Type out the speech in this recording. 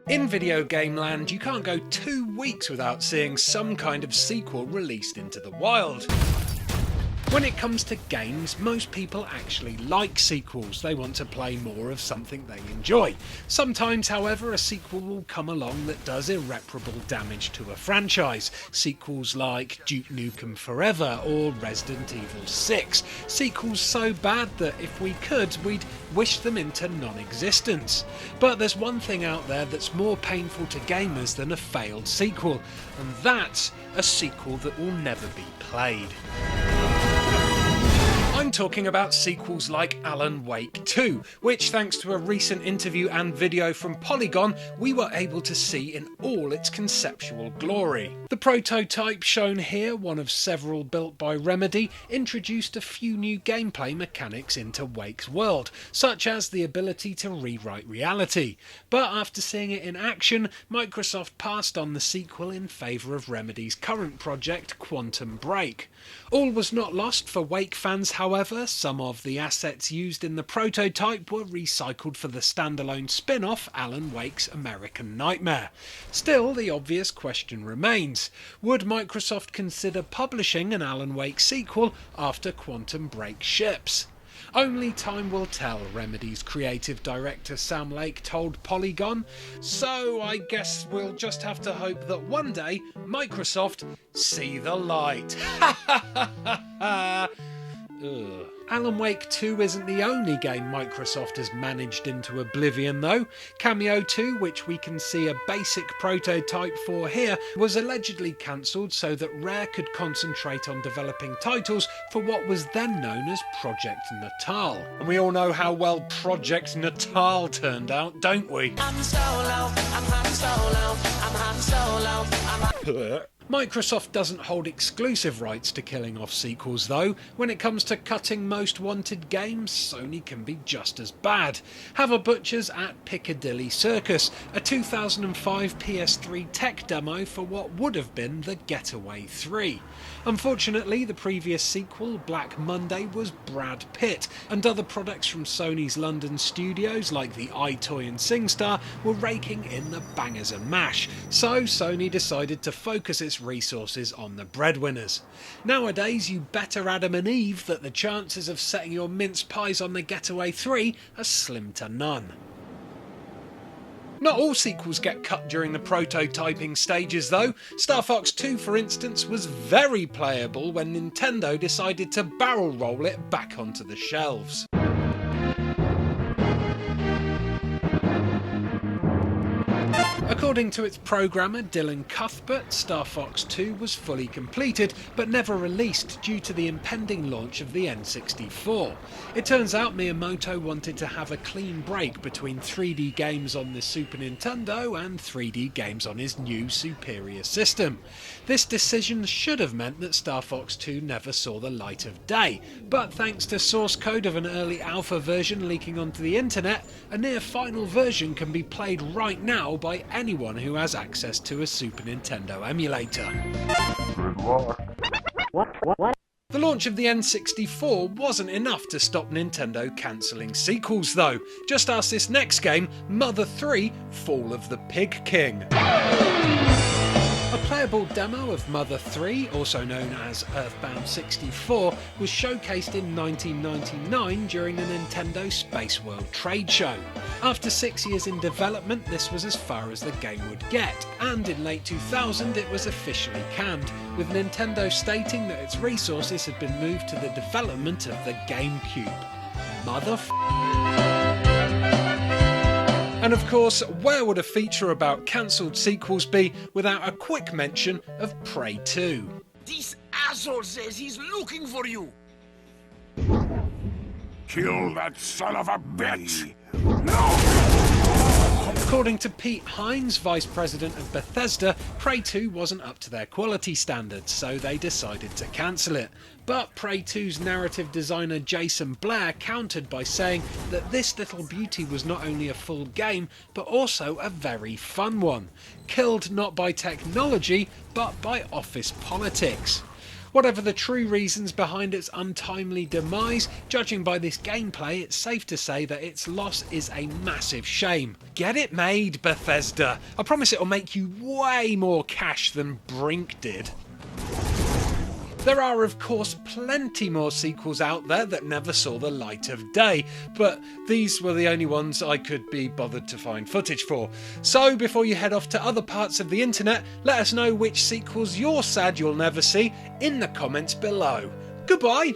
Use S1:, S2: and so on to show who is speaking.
S1: In video game land, you can't go 2 weeks without seeing some kind of sequel released into the wild. When it comes to games, most people actually like sequels. They want to play more of something they enjoy. Sometimes, however, a sequel will come along that does irreparable damage to a franchise. Sequels like Duke Nukem Forever or Resident Evil 6. Sequels so bad that if we could, we'd wish them into non-existence. But there's one thing out there that's more painful to gamers than a failed sequel, and that's a sequel that will never be played. I'm talking about sequels like Alan Wake 2, which thanks to a recent interview and video from Polygon, we were able to see in all its conceptual glory. The prototype shown here, one of several built by Remedy, introduced a few new gameplay mechanics into Wake's world, such as the ability to rewrite reality. But after seeing it in action, Microsoft passed on the sequel in favour of Remedy's current project, Quantum Break. All was not lost for Wake fans, however. Some of the assets used in the prototype were recycled for the standalone spin-off Alan Wake's American Nightmare. Still, the obvious question remains: would Microsoft consider publishing an Alan Wake sequel after Quantum Break ships? Only time will tell, Remedy's creative director Sam Lake told Polygon, so I guess we'll just have to hope that one day Microsoft see the light. Alan Wake 2 isn't the only game Microsoft has managed into oblivion though. Cameo 2, which we can see a basic prototype for here, was allegedly cancelled so that Rare could concentrate on developing titles for what was then known as Project Natal. And we all know how well Project Natal turned out, don't we? Microsoft doesn't hold exclusive rights to killing off sequels though. When it comes to cutting most wanted games, Sony can be just as bad. Have a butcher's at Piccadilly Circus, a 2005 PS3 tech demo for what would have been The Getaway 3. Unfortunately, the previous sequel, Black Monday, was Brad Pitt, and other products from Sony's London studios like the iToy and SingStar were raking in the bangers and mash, so Sony decided to focus its resources on the breadwinners. Nowadays, you better Adam and Eve that the chances of setting your mince pies on The Getaway 3 are slim to none. Not all sequels get cut during the prototyping stages though. Star Fox 2, for instance, was very playable when Nintendo decided to barrel roll it back onto the shelves. According to its programmer Dylan Cuthbert, Star Fox 2 was fully completed but never released due to the impending launch of the N64. It turns out Miyamoto wanted to have a clean break between 3D games on the Super Nintendo and 3D games on his new superior system. This decision should have meant that Star Fox 2 never saw the light of day, but thanks to source code of an early alpha version leaking onto the internet, a near final version can be played right now by anyone who has access to a Super Nintendo emulator.
S2: Good luck. What?
S1: The launch of the N64 wasn't enough to stop Nintendo cancelling sequels though. Just ask this next game, Mother 3: Fall of the Pig King. A playable demo of Mother 3, also known as Earthbound 64, was showcased in 1999 during the Nintendo Space World trade show. After 6 years in development, this was as far as the game would get, and in late 2000 it was officially canned, with Nintendo stating that its resources had been moved to the development of the GameCube. And of course, where would a feature about cancelled sequels be without a quick mention of Prey 2?
S3: This asshole says he's looking for you!
S2: Kill that son of a bitch! No!
S1: According to Pete Hines, vice president of Bethesda, Prey 2 wasn't up to their quality standards, so they decided to cancel it. But Prey 2's narrative designer Jason Blair countered by saying that this little beauty was not only a full game, but also a very fun one. Killed not by technology, but by office politics. Whatever the true reasons behind its untimely demise, judging by this gameplay, it's safe to say that its loss is a massive shame. Get it made, Bethesda. I promise it'll make you way more cash than Brink did. There are of course plenty more sequels out there that never saw the light of day, but these were the only ones I could be bothered to find footage for. So before you head off to other parts of the internet, let us know which sequels you're sad you'll never see in the comments below. Goodbye!